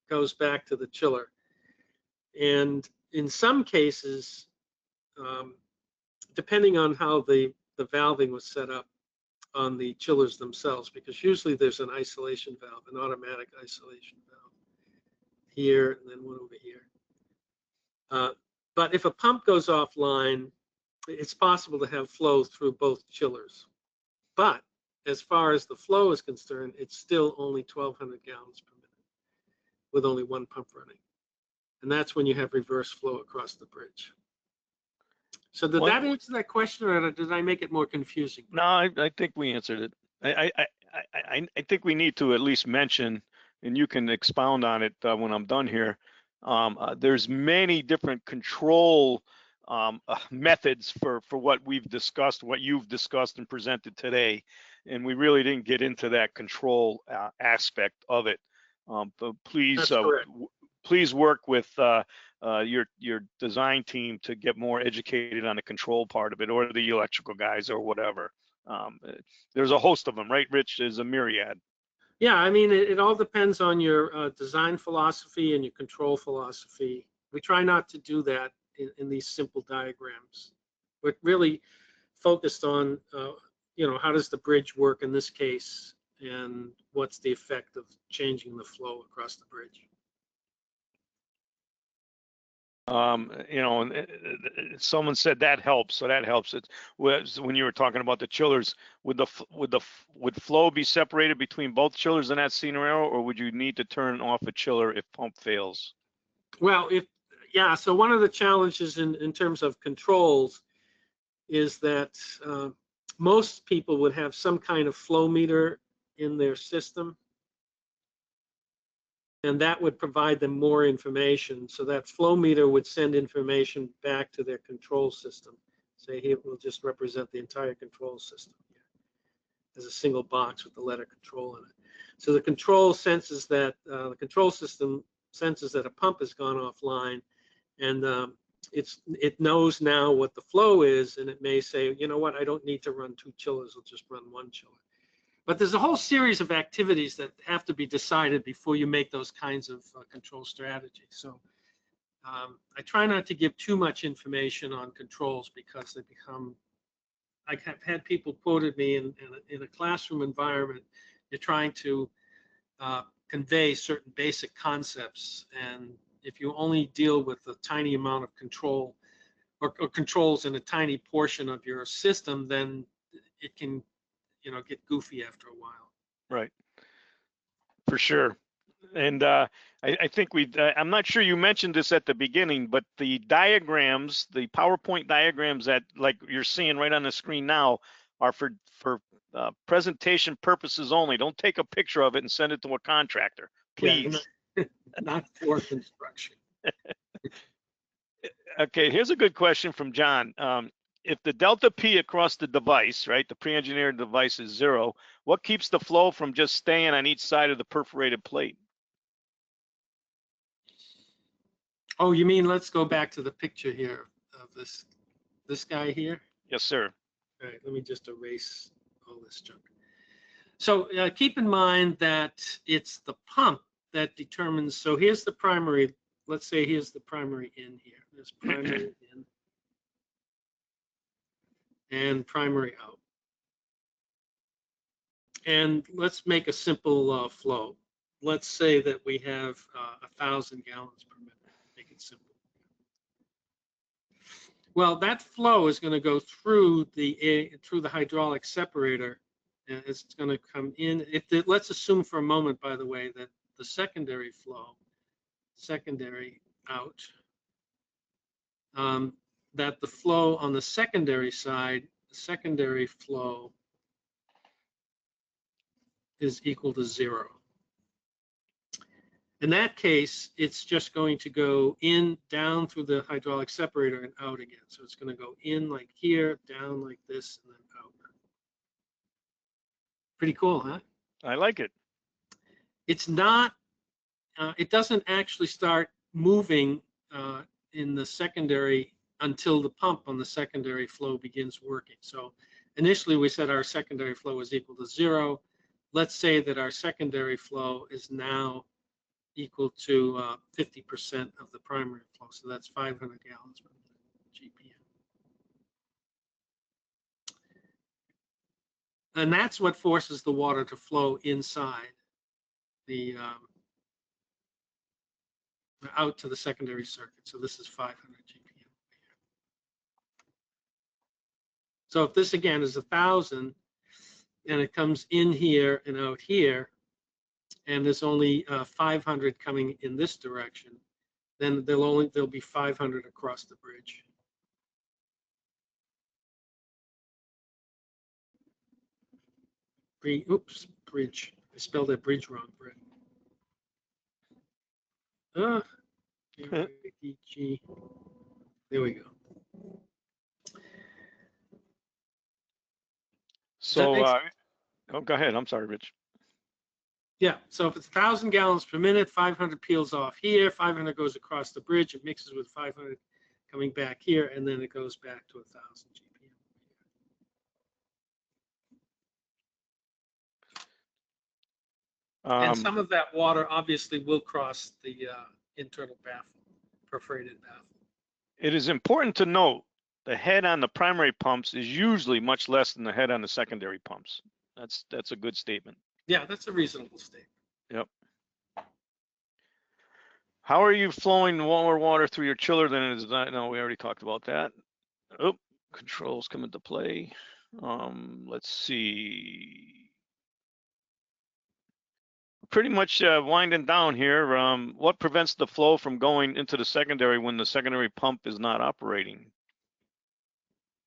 goes back to the chiller. And in some cases, depending on how the valving was set up on the chillers themselves, because usually there's an isolation valve, an automatic isolation valve here and then one over here. But if a pump goes offline, it's possible to have flow through both chillers. But as far as the flow is concerned, it's still only 1,200 gallons per minute with only one pump running. And that's when you have reverse flow across the bridge. So did that answer that question, or did I make it more confusing? No, I think we answered it. I think we need to at least mention, and you can expound on it when I'm done here. There's many different control methods for what we've discussed, what you've discussed and presented today, and we really didn't get into that control aspect of it. But please work with your design team to get more educated on the control part of it, or the electrical guys, or whatever. There's a host of them, right, Rich? There's a myriad. Yeah, I mean, it all depends on your design philosophy and your control philosophy. We try not to do that in these simple diagrams. We're really focused on, you know, how does the bridge work in this case, and what's the effect of changing the flow across the bridge. You know, and someone said that helps, so that helps. It was when you were talking about the chillers. Would flow be separated between both chillers in that scenario, or would you need to turn off a chiller if pump fails? Well, yeah, so one of the challenges in terms of controls is that most people would have some kind of flow meter in their system, and that would provide them more information. So that flow meter would send information back to their control system. Say here, we'll just represent the entire control system as a single box with the letter control in it. So the control senses that, the control system senses that a pump has gone offline, and it knows now what the flow is, and it may say, you know what, I don't need to run 2 chillers, I'll just run 1 chiller. But there's a whole series of activities that have to be decided before you make those kinds of control strategies. So I try not to give too much information on controls because they become, I have had people quoted me in a classroom environment, you're trying to convey certain basic concepts, and if you only deal with a tiny amount of control or controls in a tiny portion of your system, then it can, you know, get goofy after a while. Right, for sure. And I think I'm not sure you mentioned this at the beginning, but the diagrams, the PowerPoint diagrams that like you're seeing right on the screen now are for presentation purposes only. Don't take a picture of it and send it to a contractor, please. Yeah, not for construction. Okay, here's a good question from John. If the delta P across the device, right, the pre-engineered device is 0, what keeps the flow from just staying on each side of the perforated plate? Oh, you mean, let's go back to the picture here of this guy here. Yes, sir. All right, let me just erase all this junk. So keep in mind that it's the pump that determines, so here's the primary, let's say here's the primary in here. There's primary in and primary out. And let's make a simple flow. Let's say that we have 1,000 gallons per minute, make it simple. Well, that flow is going to go through the hydraulic separator, and it's going to come in. Let's assume for a moment, by the way, that the secondary flow, secondary out, that the flow on the secondary side, the secondary flow is equal to 0. In that case, it's just going to go in, down through the hydraulic separator and out again. So it's going to go in like here, down like this, and then out. Pretty cool, huh? I like it. It's not, it doesn't actually start moving in the secondary until the pump on the secondary flow begins working. So initially we said our secondary flow is equal to 0. Let's say that our secondary flow is now equal to 50% of the primary flow. So that's 500 gallons per minute GPM. And that's what forces the water to flow inside the out to the secondary circuit. So this is 500 GPM. So if this again is 1,000 and it comes in here and out here, and there's only 500 coming in this direction, then there'll be 500 across the bridge. Oops, bridge. I spelled that bridge wrong, Brett. There we go. So, oh, go ahead. I'm sorry, Rich. Yeah, so if it's 1,000 gallons per minute, 500 peels off here, 500 goes across the bridge, it mixes with 500 coming back here, and then it goes back to 1,000 GPM. And some of that water obviously will cross the internal baffle, perforated baffle. It is important to note the head on the primary pumps is usually much less than the head on the secondary pumps. That's a good statement. Yeah, that's a reasonable statement. Yep. How are you flowing more water through your chiller than it is not? No, we already talked about that. Oh, controls come into play. Let's see. Pretty much winding down here. What prevents the flow from going into the secondary when the secondary pump is not operating?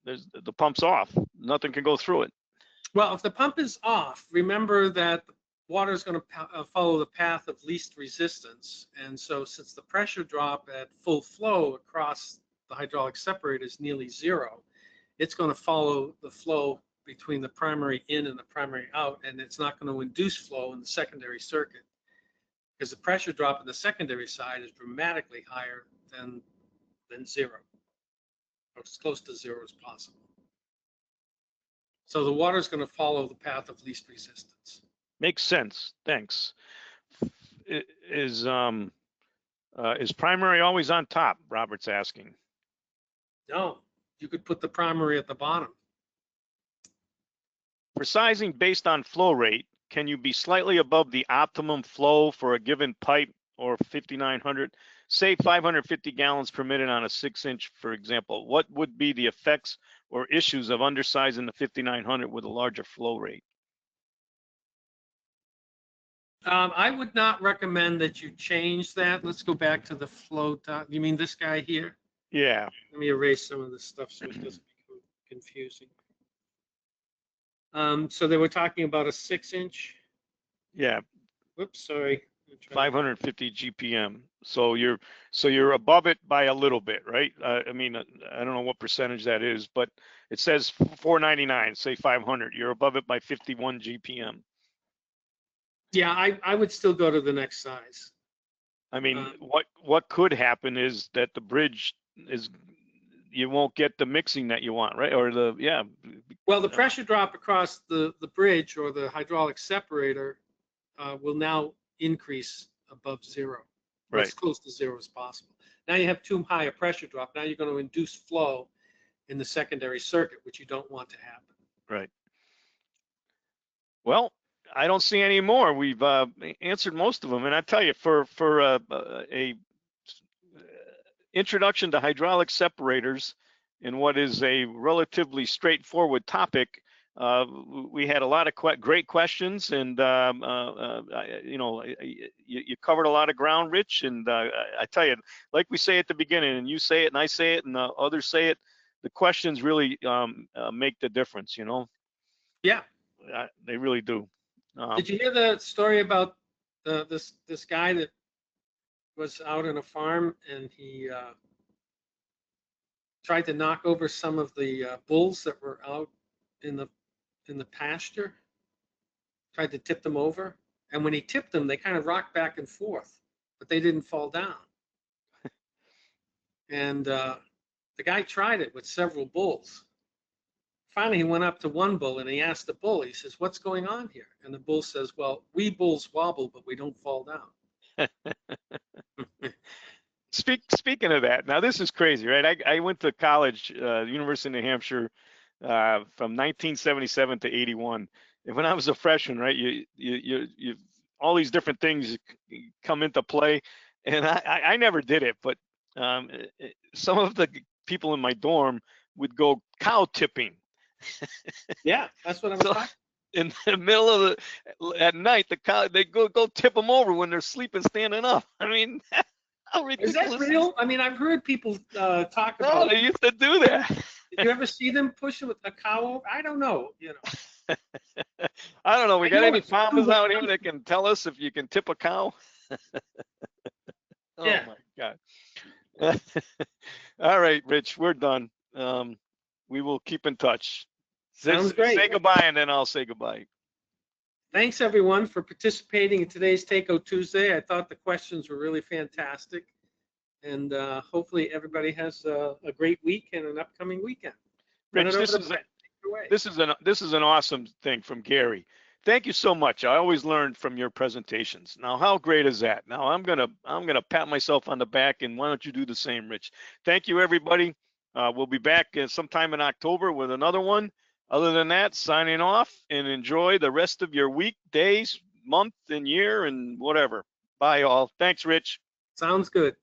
The pump's off. Nothing can go through it. Well, if the pump is off, remember that water is going to follow the path of least resistance. And so since the pressure drop at full flow across the hydraulic separator is nearly zero, it's going to follow the flow between the primary in and the primary out, and it's not going to induce flow in the secondary circuit because the pressure drop in the secondary side is dramatically higher than zero, or as close to zero as possible. So the water is going to follow the path of least resistance. Makes sense. Thanks. Is primary always on top? Robert's asking. No, you could put the primary at the bottom. For sizing based on flow rate, can you be slightly above the optimum flow for a given pipe or 5,900? Say 550 gallons per minute on a 6-inch, for example. What would be the effects or issues of undersizing the 5,900 with a larger flow rate? I would not recommend that you change that. Let's go back to the flow dot. You mean this guy here? Yeah. Let me erase some of this stuff so it doesn't become confusing. So they were talking about a 6-inch. Yeah. Whoops, sorry. 550 GPM. So you're above it by a little bit, right? I mean, I don't know what percentage that is, but it says 499. Say 500. You're above it by 51 GPM. Yeah, I would still go to the next size. I mean, what could happen is that the bridge is, you won't get the mixing that you want, right? Or Well, the pressure drop across the bridge or the hydraulic separator will now increase above zero, or right. as close to zero as possible. Now you have too high a pressure drop. Now you're going to induce flow in the secondary circuit, which you don't want to happen. Right. Well, I don't see any more. We've answered most of them, and I tell you, for a introduction to hydraulic separators in what is a relatively straightforward topic, we had a lot of great questions, and you covered a lot of ground, Rich. And I tell you, like we say at the beginning, and you say it, and I say it, and others say it, the questions really make the difference. Yeah, they really do. Did you hear the story about this guy that was out on a farm and he tried to knock over some of the bulls that were out in the pasture? Tried to tip them over, and when he tipped them, they kind of rocked back and forth, but they didn't fall down. And the guy tried it with several bulls. Finally, he went up to one bull and he asked the bull, he says, "What's going on here?" And the bull says, "Well, we bulls wobble, but we don't fall down." Speaking of that, now this is crazy, right? I went to college, University of New Hampshire, from 1977 to 81. And when I was a freshman, right, you all these different things come into play, and I never did it, but some of the people in my dorm would go cow tipping. Yeah, that's what I was talking. In the middle of at night, the cow, they go tip them over when they're sleeping standing up. I mean, how ridiculous. Is that real? I mean, I've heard people talk about. No, they used to do that. Did you ever see them push it with a cow over? I don't know. I don't know. We got any farmers out here that can tell us if you can tip a cow? Oh yeah. My God. All right, Rich, we're done. We will keep in touch. Sounds great. Say goodbye, and then I'll say goodbye. Thanks, everyone, for participating in today's Takeo Tuesday. I thought the questions were really fantastic. And hopefully everybody has a great week and an upcoming weekend. Rich, this is an awesome thing from Gary. Thank you so much. I always learn from your presentations. Now, how great is that? Now I'm gonna pat myself on the back, and why don't you do the same, Rich? Thank you, everybody. We'll be back sometime in October with another one. Other than that, signing off, and enjoy the rest of your week, days, month, and year, and whatever. Bye, all. Thanks, Rich. Sounds good.